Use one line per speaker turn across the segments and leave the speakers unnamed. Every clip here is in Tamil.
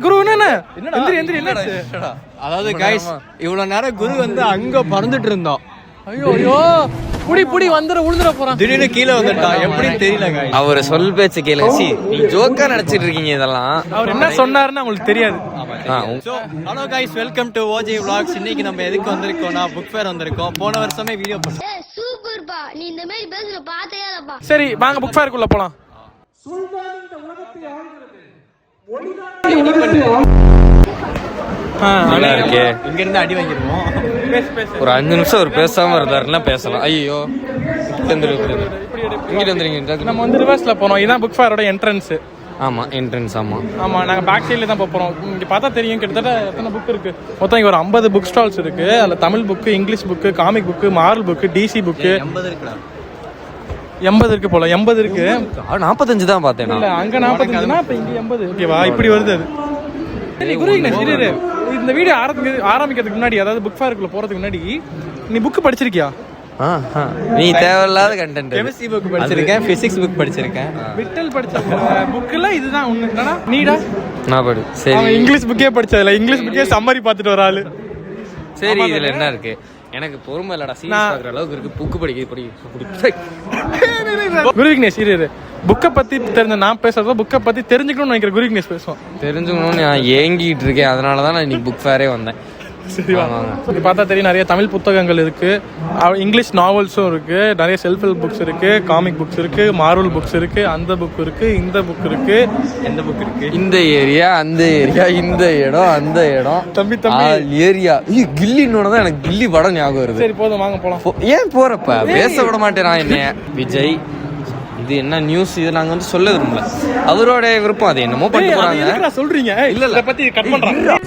குரு என்ன
அதாவது கைஸ் இவ்வளவு நேரம் குரு வந்து அங்க பறந்துட்டு இருந்தோம்.
ஐயோ புடி வந்துட உழுந்துட போறான்.
திடீர்னு கீழே வந்துட்டான், எப்படின்னு தெரியல.
அவர் சொல் பேச்சு கேளுங்க. நீ ஜோக்கா நினைச்சிட்டு இருக்கீங்க இதெல்லாம்.
அவர் என்ன சொன்னாருன்னு உங்களுக்கு தெரியாது.
Hello guys, welcome to OJ vlogs. இன்னைக்கு நம்ம எதுக்கு வந்திருக்கோம்னா புக் ஃபேர் வந்திருக்கோம். போன வருஷமே வீடியோ பண்ணோம்.
சூப்பர்பா, நீ இந்த மாதிரி பேசுற பாத்தையாலப்பா.
சரி வாங்க புக் ஃபேருக்குள்ள போலாம்.
இங்க இருந்து அடி வாங்கிடுவோம்.
ஒரு 5 நிமிஷம் அவர் பேசாம இருந்தாருன்னா பேசலாம். ஐயோ
நம்ம வந்து ரிவர்ஸ்ல போனோம். இதான் புக் ஃபேரோட என்ட்ரன்ஸ்.
ஆமா என்ட்ரன்ஸ். ஆமா
நாங்க பேக் சைடுல தான் போறோம். இங்க பார்த்தா தெரியும் கிட்டத்தட்ட எத்தனை புக் இருக்கு. மொத்தம் இங்க ஒரு 50 புக் ஸ்டால்ஸ் இருக்கு. அதுல Tamil book, English book, comic book, moral book, DC book 80 இருக்கு போல. 80 இருக்கு.
45 தான் பார்த்தேன்.
இல்ல அங்க 45னா இப்ப இங்க 80. ஓகேவா, இப்படி வருது அது. இந்த வீடியோ ஆரம்பிக்கிறதுக்கு முன்னாடி, அதாவது புக் ஃபேருக்குள்ள போறதுக்கு முன்னாடி, நீ புக் படிச்சிருக்கியா?
நீ தேவையில்லாத கண்டென்ட்.
கெமிஸ்ட்ரி புக் படிச்சிருக்கேன், பிசிக்ஸ் புக் படிச்சிருக்கேன்.
விட்டல் படிச்ச புக்ல இதுதான் ஒண்ணு. என்னடா நீடா?
நான் படி. சரி,
அவன் இங்கிலீஷ் புக்கே படிச்சதில்ல. இங்கிலீஷ் புக்கே சம்மரி பார்த்துட்டு வர ஆளு.
சரி, இதுல என்ன இருக்கு? எனக்கு பொறுமை இல்லடா. சீரியஸ் பார்க்குற அளவுக்கு இருக்கு. புக் படி.
குரு விக்னேஷ் இரு. புக்கை பத்தி தெரிஞ்ச நான் பேசுறதோ புக்கை பத்தி தெரிஞ்சுக்கணும்னு நினைக்கிற குரு விக்னேஷ் பேசுவோம்.
தெரிஞ்சுக்கணும்னு நான் ஏங்கிட்டு இருக்கேன். அதனாலதான் நான் இன்னைக்கு புக் ஃபேரே வந்தேன்.
பார்த்தா தெரியும் நிறைய தமிழ் புத்தகங்கள் இருக்கு, இங்கிலீஷ் நாவல்ஸும் இருக்கு, நிறைய செல்ஃப் ஹெல்ப் புக்ஸ் இருக்கு, காமிக் புக்ஸ் இருக்கு, மார்வல் புக்ஸ் இருக்கு, அந்த புக் இருக்கு, இந்த புக் இருக்கு,
எந்த புக் இருக்கு,
இந்த ஏரியா, அந்த ஏரியா, இந்த இடம், அந்த இடம்,
தம்பி
ஏரியா. கில்லின்னு தான் எனக்கு கில்லி படம் ஞாபகம் வருது.
சரி போதும் வாங்க போலாம்.
ஏன் போறப்ப பேச விட மாட்டேன் என்னைய. விஜய் இது என்ன நியூஸ், இது நாங்க வந்து சொல்ல விரும்பல. அவரோட விருப்பம். அது என்னமோ பண்ணிட்டு போறாங்க.
சொல்றீங்க இல்ல பத்தி கட் பண்றாங்க.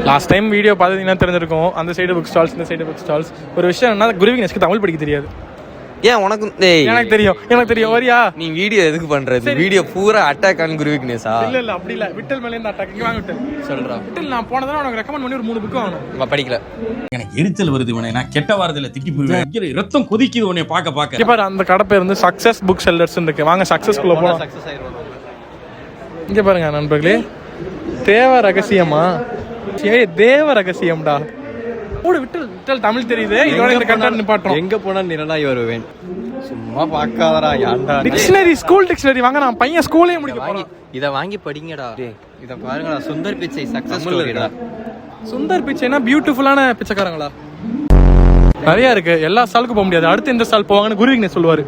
லாஸ்ட் டைம் வீடியோ பார்த்தீங்கன்னா தெரிஞ்சிருக்கும். அந்த சைடு புக் ஸ்டால்ஸ், இந்த சைடு புக் ஸ்டால்ஸ். ஒரு விஷயம் என்ன, குரு விக்னேஷ்க்கு தமிழ் படிக்க தெரியாது.
ஏன் உனக்கு?
எனக்கு தெரியும். வரியா?
நீ வீடியோ எதுக்கு பண்றது? வீடியோ பூரா அட்டாக் ஆன் குரு விக்னேஷா?
இல்ல அப்படி இல்ல. விட்டல் மேல இருந்து அட்டாக். இங்க வாங்க விட்டல்.
சொல்றா
விட்டல், நான் போன தடவை உனக்கு ரெக்கமெண்ட் பண்ணி ஒரு 3 புக் வாங்கணும்.
படிக்கல.
எனக்கு எரிச்சல் வருது. நான் கெட்ட வாரத்துல திட்டி போயிருவேன். ரத்தம் கொதிக்குது உன்னை பாக்க.
இப்ப அந்த கடை பேர் வந்து சக்சஸ் புக் செல்லர்ஸ் இருக்கு. வாங்க சக்சஸ்குள்ள போலாம். இங்க பாருங்க நண்பர்களே, தேவ ரகசியமா? தேவ ரகசியம்டா. விட்டல் தமிழ் தெரியுது. இதோட இந்த கண்டென்ட் நிப்பாட்றோம்.
எங்க போனா நிரலாய் வருவேன். சும்மா பாக்காதடா. யாண்டா
டிக்ஷனரி, ஸ்கூல் டிக்ஷனரி வாங்க. நான் பையன் ஸ்கூலே முடிக்க போறேன்.
இத வாங்கி படிங்கடா. இத பாருங்கடா, சுந்தர் பிச்சை சக்சஸ் ஸ்டோரிடா.
சுந்தர் பிச்சைனா பியூட்டிஃபுல்லான பிச்சைக்காரங்களா? நிறைய இருக்கு. எல்லா ஸ்டாலுக்கு போக முடியாது. அடுத்து எந்த ஸ்டால் போவாங்கன்னு குரு விக்னேஷ் சொல்லுவாரு.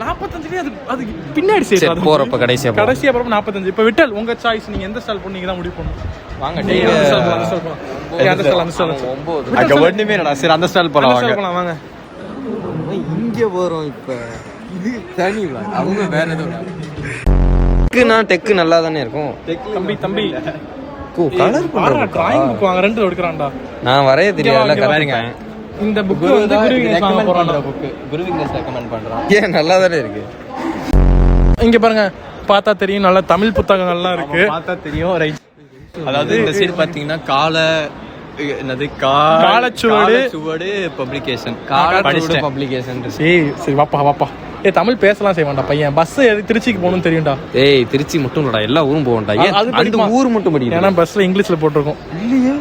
45 அது பின்னாடி சரி
போறப்ப கடைசியா
போறப்ப 45. இப்ப விட்டல் உங்க சாய்ஸ். நீங்க எந்த ஸ்டால் போனீங்க தான் முடிவு பண்ணுங்க.
வாங்க
அங்க
ஒண்ணுமே இல்லடா. சரி அந்த ஸ்டால் போலாம்
வாங்க.
இங்க போறோம். இப்ப இது தனி அவங்க வேற ஏதோ
டெக்கு நல்லா தானே இருக்கும்.
தம்பி
கலர் பண்ற
டிராயிங் புக் வாங்க. 2 எடுக்கறான்டா.
நான் வரைய தெரியல.
பாருங்க,
இந்த புக் வந்து குரு விக்னேஷ் வாங்க போறான்டா. புக்
குரு விக்னேஷ் ரெக்கமெண்ட் பண்றான்.
ஏன் நல்லா தானே இருக்கு.
இங்க பாருங்க, பார்த்தா தெரியும். நல்ல தமிழ் புத்தகங்கள்லாம் இருக்கு.
பார்த்தா தெரியும். ரைட். அதாவது இந்த சைடு பாத்தீங்கன்னா காலச்சுவடு பப்ளிகேஷன்.
பப்ளிகேஷன்.
சரி வாப்பா. தமிழ் பேசலாம் செய்வான்டா பையன். பஸ் திருச்சிக்கு போகணும்னு தெரியும்டா.
திருச்சி மட்டும் இல்லடா, எல்லா ஊரும் போகண்டா. அந்த ஊர் மட்டும் படிக்கணும்.
ஏன்னா பஸ்ல இங்கிலீஷ்ல போட்டிருக்கோம்.
இல்லையே,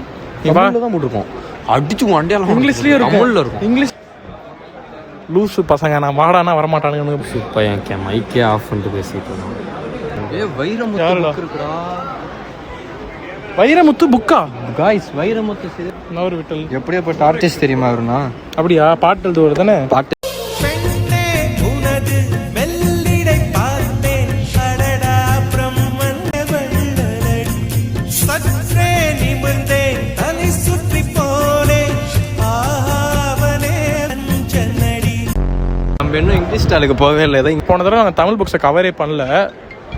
தமிழ்ல தான் போட்டிருக்கோம். அடிச்சு வண்டியால
இங்கிலீஷ்லயே
தமிழ்ல இருக்கும்.
இங்கிலீஷ் லூசு பசங்க. நான் வாடானா வரமாட்டானுங்க.
பையன் மைக்கே ஆஃப் பண்ணிட்டு பேசிட்டு
வைரமுத்து புக்கா?
காய்ஸ், வைரமுத்து
நவர் விட்டல்
எப்படியாப்பட்ட ஆர்டிஸ்ட் தெரியுமா அவருனா?
அப்படியா? பாட்டு எழுதுவாரு தானே?
பாட்டு இன்னும் இங்கிலீஷ் ஸ்டாலுக்கு போகவே இல்லை.
போன தடவை நாங்கள் தமிழ் புக்ஸை கவரே பண்ணல.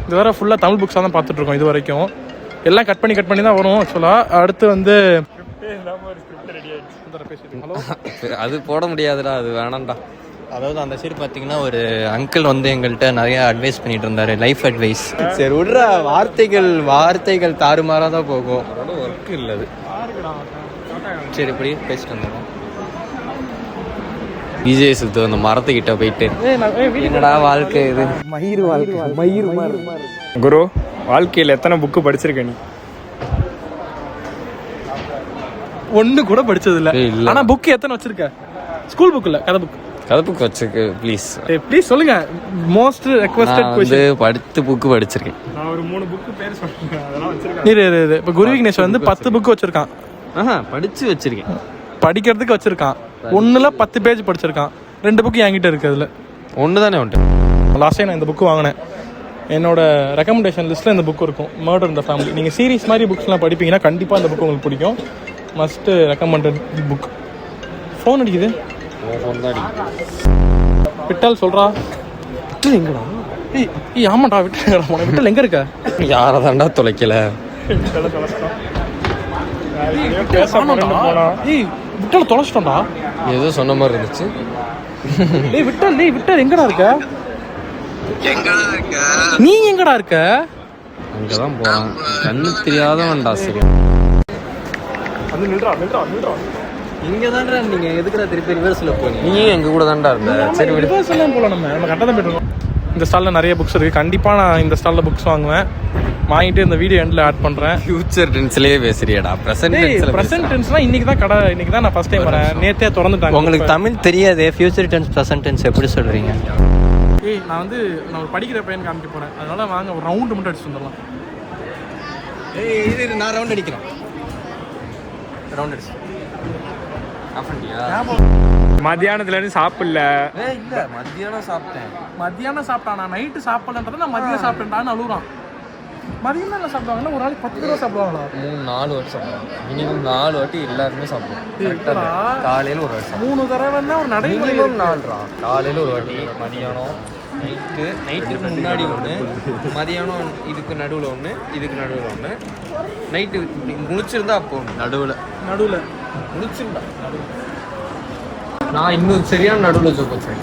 இது வர ஃபுல்லாக தமிழ் புக்ஸாக தான் பார்த்துட்டு இருக்கோம் இது வரைக்கும். எல்லாம் கட் பண்ணி தான் வரும் ஆக்சுவலாக. அடுத்து வந்து
அது போட முடியாதுடா, அது வேணாம்டா.
அதாவது அந்த சைடு பார்த்தீங்கன்னா ஒரு அங்கிள் வந்து எங்கள்கிட்ட நிறைய அட்வைஸ் பண்ணிட்டு இருந்தாரு, லைஃப் அட்வைஸ். சரி விடுற, வார்த்தைகள் தாறுமாறாக தான் போகும்.
ஒர்க் இல்லை அது.
சரி இப்படி பேசிட்டு வந்துடும்.
விஜய் சுத்து அந்த மரத்துக்கிட்ட போயிட்டு என்னடா வாழ்க்கை இது
குரு வாழ்க்கையில் எத்தனை புக்கு படிச்சிருக்க நீ?
ஒண்ணு கூட படிச்சது இல்ல.
ஏய், இல்ல.
ஆனா புக் எத்தனை வச்சிருக்க? ஸ்கூல் புக் இல்ல, கதை புக்.
கதை புக் வச்சிருக்கு ப்ளீஸ்.
ப்ளீஸ் சொல்லுங்க. மோஸ்ட் ரெக்வெஸ்டட்
வந்து
क्वेश्चन.
10 புக்கு படிச்சிருக்கேன்.
நான் ஒரு 3 புக்கு பேர் சொல்றேன், அதெல்லாம் வச்சிருக்கேன்.
இரு. இப்ப குரு விக்னேஷ் வந்து 10 புக் வச்சிருக்கான்.
படிச்சு வச்சிருக்கேன்.
படிக்கிறதுக்கு வச்சிருக்கான். ஒண்ணுல 10 பேஜ் படிச்சிருக்கான். 2 புக் என்கிட்ட இருக்கு. அதுல
ஒன்று தானே உண்டு.
லாஸ்ட் டைம் நான் இந்த புக் வாங்கினேன். என்னோட ரெக்கமெண்டேஷன் லிஸ்ட்டில் இந்த புக் இருக்கும், மர்டர் இன் த ஃபேமிலி. நீங்கள் சீரீஸ் மாதிரி புக்ஸ்லாம் படிப்பீங்கன்னா கண்டிப்பாக இந்த புக் உங்களுக்கு பிடிக்கும். Must recommended book. ஃபோன் அடிக்குது. விட்டால் சொல்கிறா. விட்டல் எங்கடா? ஏய் ஆமாண்டா, விட்டல் போன. விட்டல் எங்கே இருக்க?
யாரை தாண்டா தொலைக்கல.
ஏய் விட்டல் தொலைச்சிட்டோம்டா.
ஏதோ சொன்ன மாதிரி இருந்துச்சு.
ஏய் விட்டல் எங்கடா இருக்க? நீ எங்கடா இருக்க?
அங்கதான் போறான். கண்ணு தெரியாதவன்டா. சரி
வந்து நில்றா.
இங்கே தான்டா நீங்கள் எதுக்குடா திருப்பி ரிவர்ஸில் போனீங்க?
நீ எங்க கூட தான்டா இருந்த. சரி விடு.
எல்லாம் போல நம்ம கரெக்டாக தான் போயிட்டு. இந்த ஸ்டாலில் நிறைய புக்ஸ் இருக்குது. கண்டிப்பாக நான் இந்த ஸ்டாலில் புக்ஸ் வாங்குவேன். வாங்கிட்டு இந்த வீடியோ எண்டில் ஆட் பண்ணுறேன்.
ஃபியூச்சர் டென்ஸ்லயே பேசுறியடா.
ப்ரெசென்ட் டென்ஸ்லாம் இன்னைக்கு தான் கடை. இன்னைக்கு தான் நான் ஃபர்ஸ்ட் டைம் வரேன். நேற்றே திறந்துட்டாங்க.
உங்களுக்கு தமிழ் தெரியாதே. ஃபியூச்சர் டென்ஸ் ப்ரெசன்ட் டென்ஸ் எப்படி சொல்கிறீங்க?
ஏய் நான் ஒரு படிக்கிற பையன் காமிக்க போகிறேன். அதனால வாங்க ஒரு ரவுண்டு மட்டும் அடிச்சு வந்துடலாம்.
இது நான் ரவுண்ட் அடிக்கிறேன். ரவுண்ட் அடிச்சு
மத்தியானத்துல இருந்து சாப்பிடல.
இல்ல மத்தியானம் சாப்பிட்டேன்.
மத்தியானம் சாப்பிட்டான். நான் நைட்டு சாப்பிடலன்றதை நான் மதியம் சாப்பிட்டேன்டான்னு அழுகுறான். மதியம் என்ன சாப்பிடுவாங்கன்னா ஒரு நாளைக்கு 10 தடவை சாப்பிடுவாங்களா?
3-4 வாட்டி சாப்பிடுவோம். மினிமம் 4 வாட்டி எல்லாருமே சாப்பிடுவோம். காலையில் ஒரு வாட்டி
3 தடவைன்னா ஒரு நடைமுறை.
மினிமம் 4 காலையில் ஒரு வாட்டி, மதியானம், நைட்டுக்கு முன்னாடி ஒன்று, மதியானம் இதுக்கு நடுவில் ஒன்று, இதுக்கு நடுவில் ஒன்று, நைட்டு முடிச்சிருந்தா அப்போ நடுவில்
நடுவில்
முடிச்சிருந்தா நான் இன்னும் சரியான நடுவில் ஜோக் வச்சேன்.